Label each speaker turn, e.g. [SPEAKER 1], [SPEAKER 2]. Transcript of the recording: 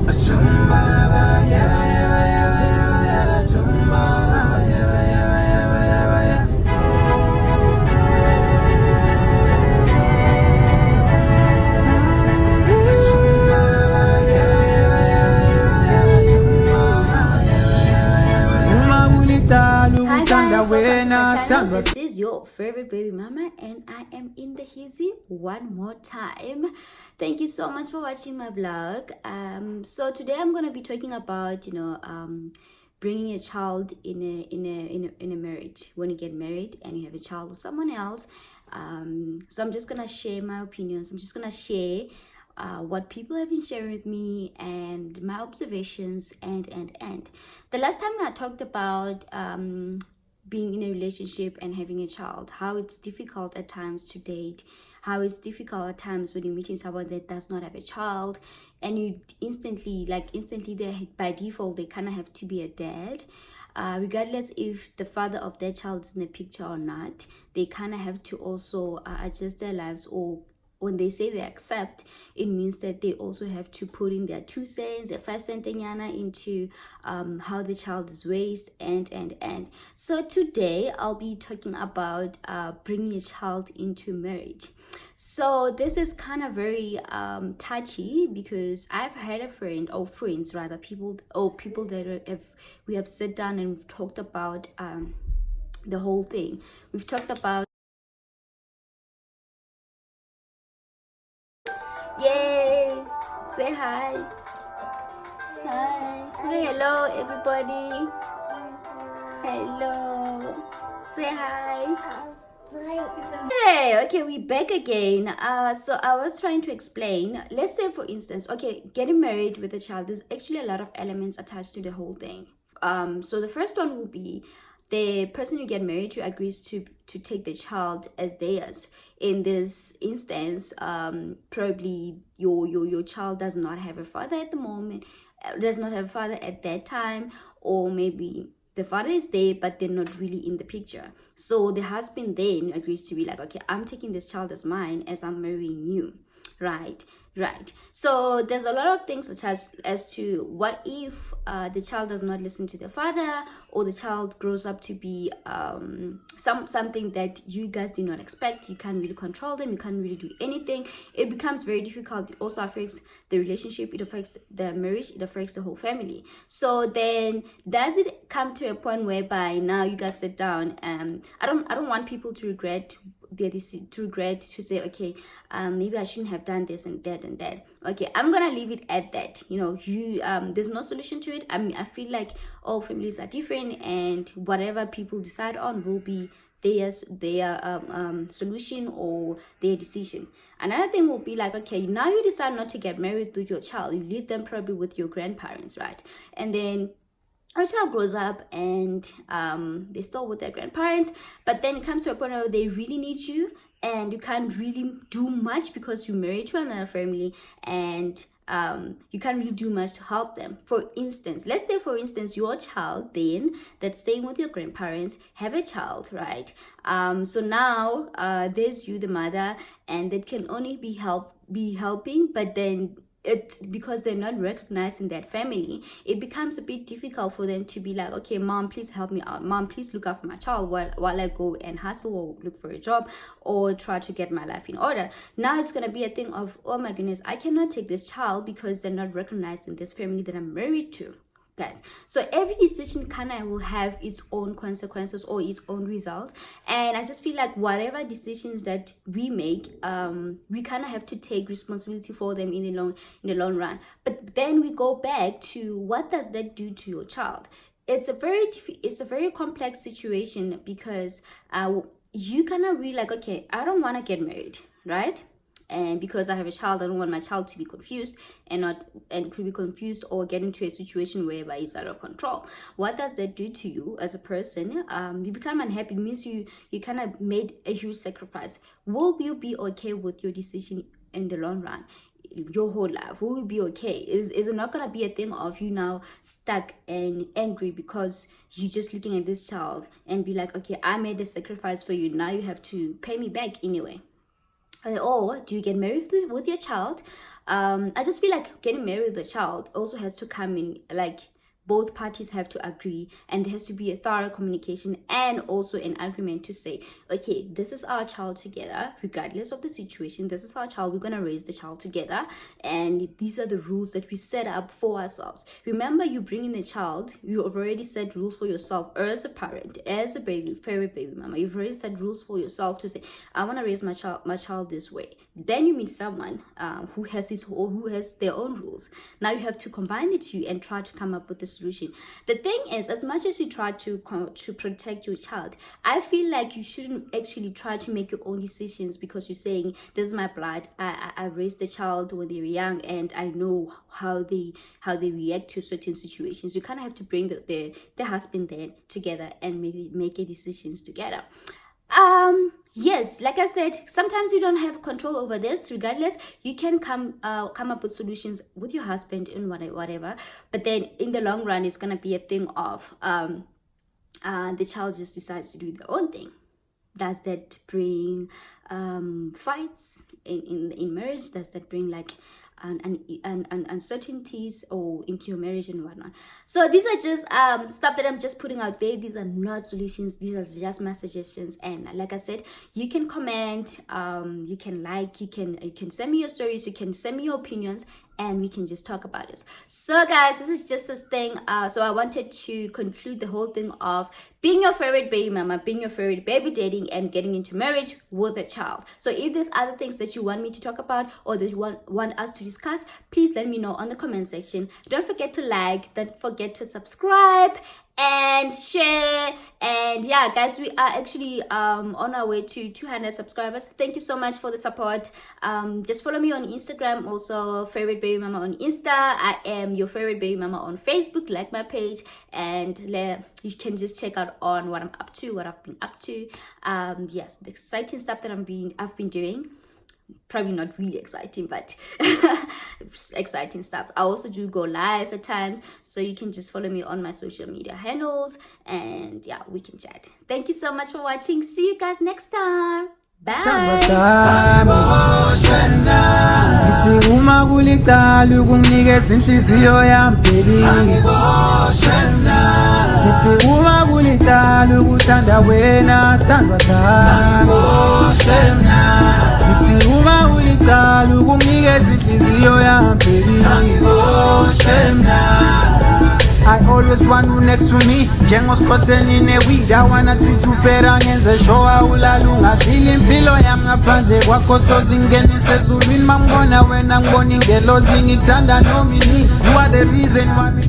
[SPEAKER 1] This is your favorite baby mama, and I am in the hizzy one more time. Thank you so much for watching my vlog. So today I'm gonna be talking about bringing a child in a marriage. When you get married and you have a child with someone else, so I'm just gonna share my opinions. I'm just gonna share what people have been sharing with me and my observations and the last time I talked about being in a relationship and having a child, how it's difficult at times to date, how it's difficult at times when you're meeting someone that does not have a child, and you instantly they by default they kind of have to be a dad, regardless if the father of their child is in the picture or not. They kind of have to also adjust their lives, or when they say they accept, it means that they also have to put in their 2 cents, their 5 cent into how the child is raised and. So today I'll be talking about bringing a child into marriage. So this is kind of very touchy, because I've had a friend, or friends rather, people that we have sat down and we've talked about the whole thing. We've talked about, yay, say hi. Hi. Say hello everybody. Hello, say hi. Hey, okay, we're back again. So I was trying to explain, let's say for instance, okay, getting married with a child, there's actually a lot of elements attached to the whole thing. So the first one will be the person you get married to agrees to take the child as theirs. In this instance, probably your child does not have a father at the moment, does not have a father at that time, or maybe the father is there but they're not really in the picture. So the husband then agrees to be like, okay, I'm taking this child as mine as I'm marrying you. Right. So there's a lot of things attached as to what if the child does not listen to the father, or the child grows up to be something that you guys did not expect. You can't really control them, you can't really do anything. It becomes very difficult. It also affects the relationship, it affects the marriage, it affects the whole family. So then does it come to a point whereby now you guys sit down, I don't want people to regret to say, okay, maybe I shouldn't have done this and that and that. Okay, I'm gonna leave it at that. There's no solution to it. I feel like all families are different, and whatever people decide on will be their solution or their decision. Another thing will be like, okay, now you decide not to get married with your child, you leave them probably with your grandparents, right? And then our child grows up and they're still with their grandparents, but then it comes to a point where they really need you and you can't really do much because you're married to another family, and you can't really do much to help them. For instance, let's say for instance your child then that's staying with your grandparents have a child, right? So now there's you, the mother, and that can only be helping, but then because they're not recognized in that family, it becomes a bit difficult for them to be like, okay, mom, please help me out, mom, please look after my child while I go and hustle or look for a job or try to get my life in order. Now it's going to be a thing of, oh my goodness, I cannot take this child because they're not recognized in this family that I'm married to, guys. So every decision kind of will have its own consequences or its own result, and I just feel like whatever decisions that we make, we kind of have to take responsibility for them in the long run. But then we go back to, what does that do to your child? It's a very complex situation, because you kind of really like, okay, I don't want to get married, right? And because I have a child, I don't want my child to be confused and could be confused or get into a situation whereby it's out of control. What does that do to you as a person? You become unhappy. It means you kind of made a huge sacrifice. Will you be okay with your decision in the long run? Your whole life, will you be okay? Is it not gonna be a thing of you now stuck and angry because you're just looking at this child and be like, okay, I made a sacrifice for you, now you have to pay me back anyway? or do you get married with your child? I just feel like getting married with a child also has to come in, like, both parties have to agree, and there has to be a thorough communication and also an agreement to say, okay, this is our child together, regardless of the situation. This is our child, we're going to raise the child together, and these are the rules that we set up for ourselves. Remember, you bring in the child, you have already set rules for yourself as a parent, as a favorite baby mama. You've already set rules for yourself to say, I want to raise my child this way. Then you meet someone who has their own rules. Now you have to combine the two and try to come up with this solution. The thing is, as much as you try to protect your child, I feel like you shouldn't actually try to make your own decisions, because you're saying, this is my blood, I raised the child when they were young and I know how they react to certain situations. You kind of have to bring the husband there together and make decisions together. Yes, like I said, sometimes you don't have control over this. Regardless, you can come up with solutions with your husband and whatever. But then in the long run, it's gonna be a thing of the child just decides to do their own thing. Does that bring fights in marriage? Does that bring like uncertainties or into your marriage and whatnot? So these are just stuff that I'm just putting out there. These are not solutions, these are just my suggestions. And like I said, you can comment, you can like, you can send me your stories, you can send me your opinions, and we can just talk about this. So guys, this is just this thing. So I wanted to conclude the whole thing of being your favorite baby mama, being your favorite baby, dating, and getting into marriage with a child. So if there's other things that you want me to talk about or that you want us to discuss, please let me know on the comment section. Don't forget to like, don't forget to subscribe and share. And yeah guys, we are actually on our way to 200 subscribers. Thank you so much for the support. Just follow me on Instagram, also favorite baby mama on Insta. I am your favorite baby mama on Facebook. Like my page, and you can just check out on what I'm up to, what I've been up to. Yes, the exciting stuff that I've been doing. Probably not really exciting, but exciting stuff. I also do go live at times, so you can just follow me on my social media handles, and yeah, we can chat. Thank you so much for watching. See you guys next time. Bye.
[SPEAKER 2] I always want you next to me. Jengo spotten in a weed. I wanna see to better against the show. I will alunga feeling pillow. I'm a panze. Wako so zingen is a zurin. Mangona when I'm going the losing it and I know me. You are the reason why.